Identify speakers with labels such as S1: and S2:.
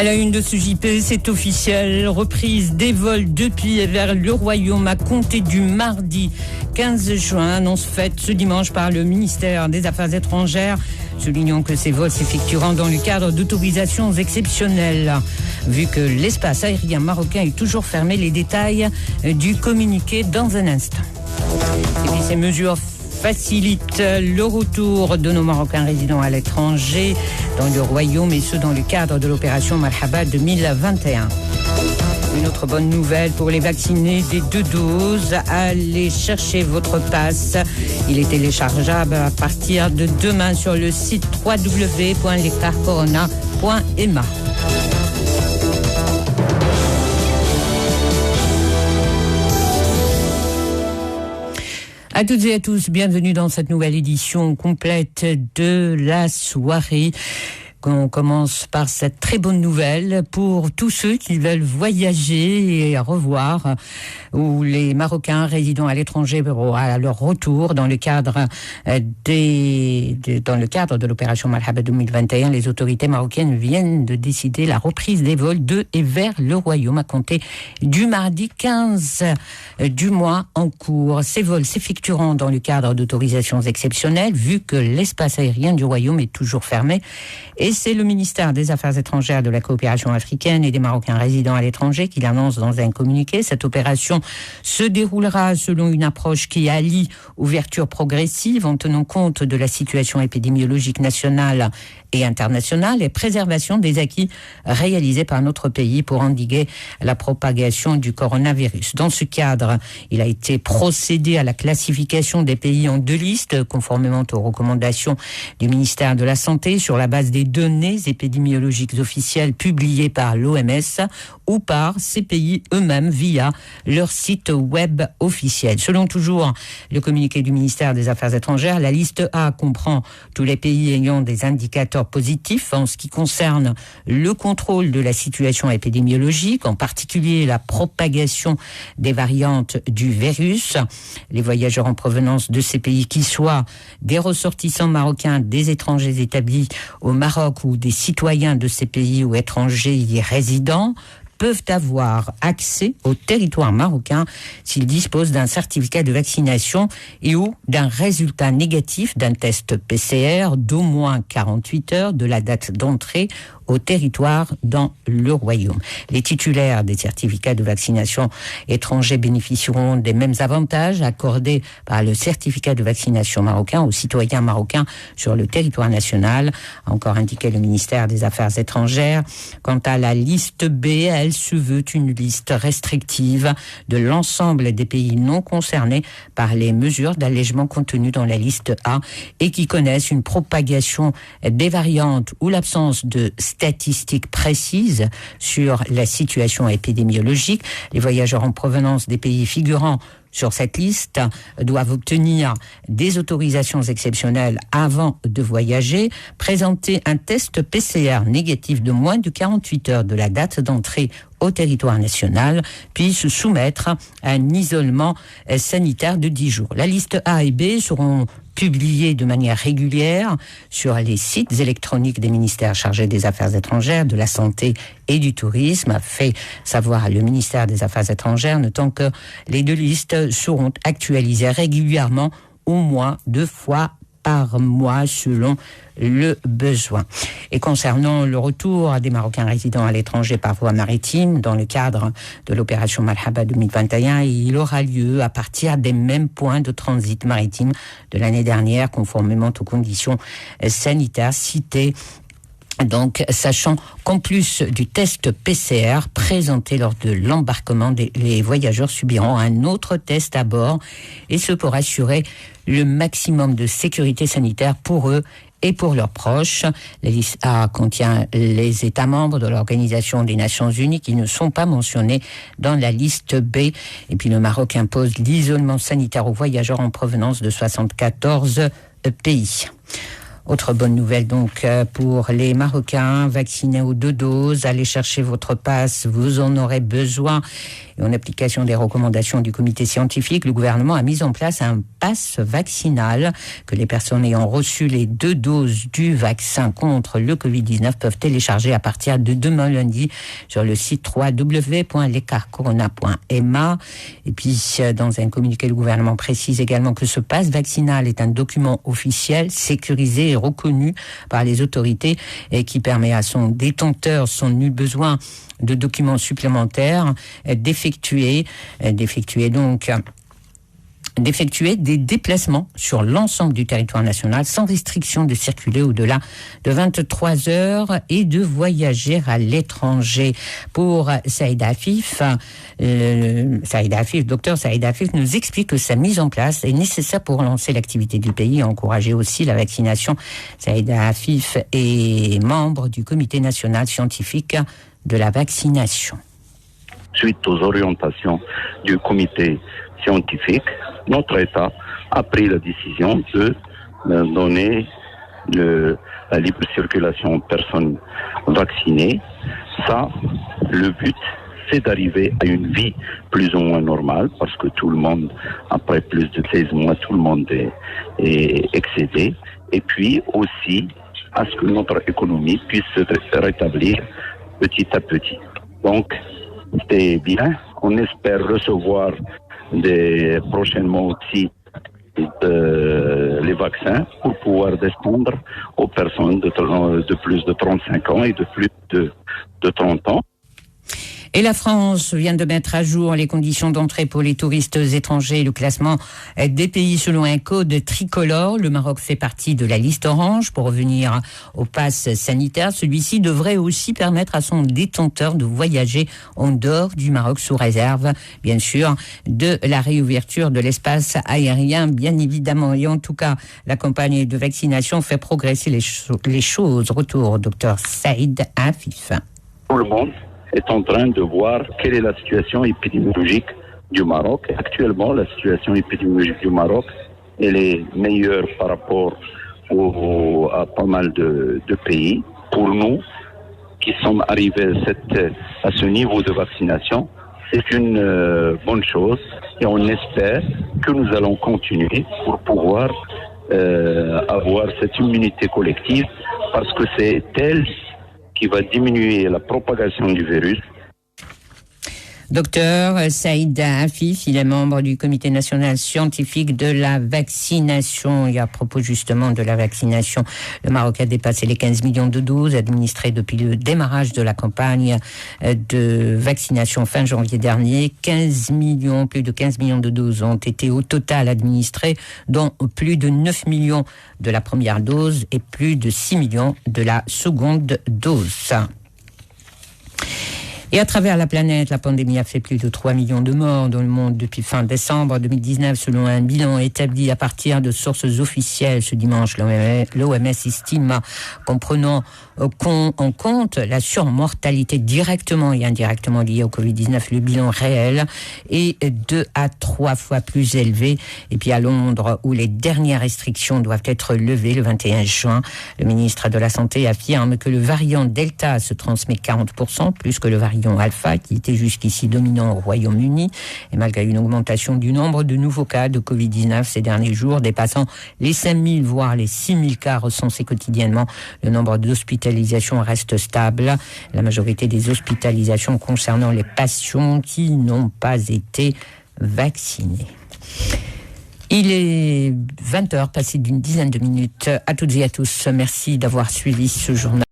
S1: À la une de ce JP, c'est officiel. Reprise des vols depuis et vers le Royaume à compter du mardi 15 juin. Annonce faite ce dimanche par le ministère des Affaires étrangères, soulignant que ces vols s'effectueront dans le cadre d'autorisations exceptionnelles. Vu que l'espace aérien marocain est toujours fermé, les détails du communiqué dans un instant. Et puis ces mesures facilite le retour de nos Marocains résidant à l'étranger dans le Royaume, et ce dans le cadre de l'opération Marhaba 2021. Une autre bonne nouvelle pour les vaccinés des 2 doses, allez chercher votre passe. Il est téléchargeable à partir de demain sur le site www.lecarcorona.ema. À toutes et à tous, bienvenue dans cette nouvelle édition complète de la soirée. On commence par cette très bonne nouvelle pour tous ceux qui veulent voyager et revoir, ou les Marocains résidant à l'étranger à leur retour dans le cadre de l'opération Marhaba 2021. Les autorités marocaines viennent de décider la reprise des vols de et vers le Royaume à compter du mardi 15 du mois en cours. Ces vols s'effectueront dans le cadre d'autorisations exceptionnelles vu que l'espace aérien du Royaume est toujours fermé, et c'est le ministère des Affaires étrangères, de la coopération africaine et des Marocains résidant à l'étranger qui l'annonce dans un communiqué. Cette opération se déroulera selon une approche qui allie ouverture progressive en tenant compte de la situation épidémiologique nationale et internationale et préservation des acquis réalisés par notre pays pour endiguer la propagation du coronavirus. Dans ce cadre, il a été procédé à la classification des pays en 2 listes, conformément aux recommandations du ministère de la Santé, sur la base des données épidémiologiques officielles publiées par l'OMS ou par ces pays eux-mêmes via leur site web officiel. Selon toujours le communiqué du ministère des Affaires étrangères, la liste A comprend tous les pays ayant des indicateurs positifs en ce qui concerne le contrôle de la situation épidémiologique, en particulier la propagation des variantes du virus. Les voyageurs en provenance de ces pays, qui soient des ressortissants marocains, des étrangers établis au Maroc ou des citoyens de ces pays ou étrangers y résidant, peuvent avoir accès au territoire marocain s'ils disposent d'un certificat de vaccination et ou d'un résultat négatif d'un test PCR d'au moins 48 heures de la date d'entrée au territoire dans le Royaume. Les titulaires des certificats de vaccination étrangers bénéficieront des mêmes avantages accordés par le certificat de vaccination marocain aux citoyens marocains sur le territoire national, a encore indiqué le ministère des Affaires étrangères. Quant à la liste B, elle se veut une liste restrictive de l'ensemble des pays non concernés par les mesures d'allègement contenues dans la liste A et qui connaissent une propagation des variantes ou l'absence de statistiques précises sur la situation épidémiologique. Les voyageurs en provenance des pays figurant sur cette liste doivent obtenir des autorisations exceptionnelles avant de voyager, présenter un test PCR négatif de moins de 48 heures de la date d'entrée au territoire national, puis se soumettre à un isolement sanitaire de 10 jours. La liste A et B seront publiées de manière régulière sur les sites électroniques des ministères chargés des Affaires étrangères, de la Santé et du Tourisme, a fait savoir le ministère des Affaires étrangères, notant que les 2 listes seront actualisées régulièrement, au moins 2 fois par mois selon le besoin. Et concernant le retour des Marocains résidant à l'étranger par voie maritime dans le cadre de l'opération Marhaba 2021, il aura lieu à partir des mêmes points de transit maritime de l'année dernière, conformément aux conditions sanitaires citées. Donc, sachant qu'en plus du test PCR présenté lors de l'embarquement, les voyageurs subiront un autre test à bord, et ce pour assurer le maximum de sécurité sanitaire pour eux et pour leurs proches. La liste A contient les États membres de l'Organisation des Nations Unies qui ne sont pas mentionnés dans la liste B. Et puis le Maroc impose l'isolement sanitaire aux voyageurs en provenance de 74 pays. Autre bonne nouvelle donc pour les Marocains vaccinés aux 2 doses, allez chercher votre passe, vous en aurez besoin. Et en application des recommandations du comité scientifique, le gouvernement a mis en place un pass vaccinal que les personnes ayant reçu les 2 doses du vaccin contre le Covid-19 peuvent télécharger à partir de demain lundi sur le site www.lecarcorona.ma. Et puis dans un communiqué, le gouvernement précise également que ce pass vaccinal est un document officiel, sécurisé et reconnu par les autorités et qui permet à son détenteur, sans nul besoin de documents supplémentaires, d'effectuer des déplacements sur l'ensemble du territoire national sans restriction de circuler au-delà de 23 heures et de voyager à l'étranger. Pour Saïd Afif, docteur Saïd Afif nous explique que sa mise en place est nécessaire pour lancer l'activité du pays et encourager aussi la vaccination. Saïd Afif est membre du comité national scientifique de la vaccination.
S2: Suite aux orientations du comité scientifique, notre État a pris la décision de donner la libre circulation aux personnes vaccinées. Ça, le but, c'est d'arriver à une vie plus ou moins normale, parce que tout le monde, après plus de 16 mois, tout le monde est excédé. Et puis aussi, à ce que notre économie puisse se rétablir petit à petit. Donc, c'est bien. On espère recevoir prochainement aussi les vaccins pour pouvoir descendre aux personnes de plus de 35 ans et de plus de 30 ans.
S1: Et la France vient de mettre à jour les conditions d'entrée pour les touristes étrangers, le classement des pays selon un code tricolore. Le Maroc fait partie de la liste orange. Pour revenir au pass sanitaire, celui-ci devrait aussi permettre à son détenteur de voyager en dehors du Maroc sous réserve, bien sûr, de la réouverture de l'espace aérien, bien évidemment. Et en tout cas, la campagne de vaccination fait progresser les choses. Retour au docteur Saïd Afif.
S2: Tout le monde est en train de voir quelle est la situation épidémiologique du Maroc. Actuellement, la situation épidémiologique du Maroc, elle est meilleure par rapport à pas mal de pays. Pour nous, qui sommes arrivés à ce niveau de vaccination, c'est une bonne chose et on espère que nous allons continuer pour pouvoir avoir cette immunité collective, parce que c'est elle qui va diminuer la propagation du virus.
S1: Docteur Saïd Afif, il est membre du comité national scientifique de la vaccination. Et à propos justement de la vaccination, le Maroc a dépassé les 15 millions de doses administrées depuis le démarrage de la campagne de vaccination fin janvier dernier. Plus de 15 millions de doses ont été au total administrées, dont plus de 9 millions de la première dose et plus de 6 millions de la seconde dose. Et à travers la planète, la pandémie a fait plus de 3 millions de morts dans le monde depuis fin décembre 2019, selon un bilan établi à partir de sources officielles. Ce dimanche, l'OMS estime qu'en prenant en compte la surmortalité directement et indirectement liée au Covid-19, le bilan réel est 2 à 3 fois plus élevé. Et puis à Londres, où les dernières restrictions doivent être levées le 21 juin, le ministre de la Santé affirme que le variant Delta se transmet 40%, plus que le variant Alpha, qui était jusqu'ici dominant au Royaume-Uni. Et malgré une augmentation du nombre de nouveaux cas de Covid-19 ces derniers jours, dépassant les 5000 voire les 6000 cas recensés quotidiennement, le nombre d'hospitalisations reste stable. La majorité des hospitalisations concernant les patients qui n'ont pas été vaccinés. Il est 20h, passé d'une dizaine de minutes. À toutes et à tous, merci d'avoir suivi ce journal.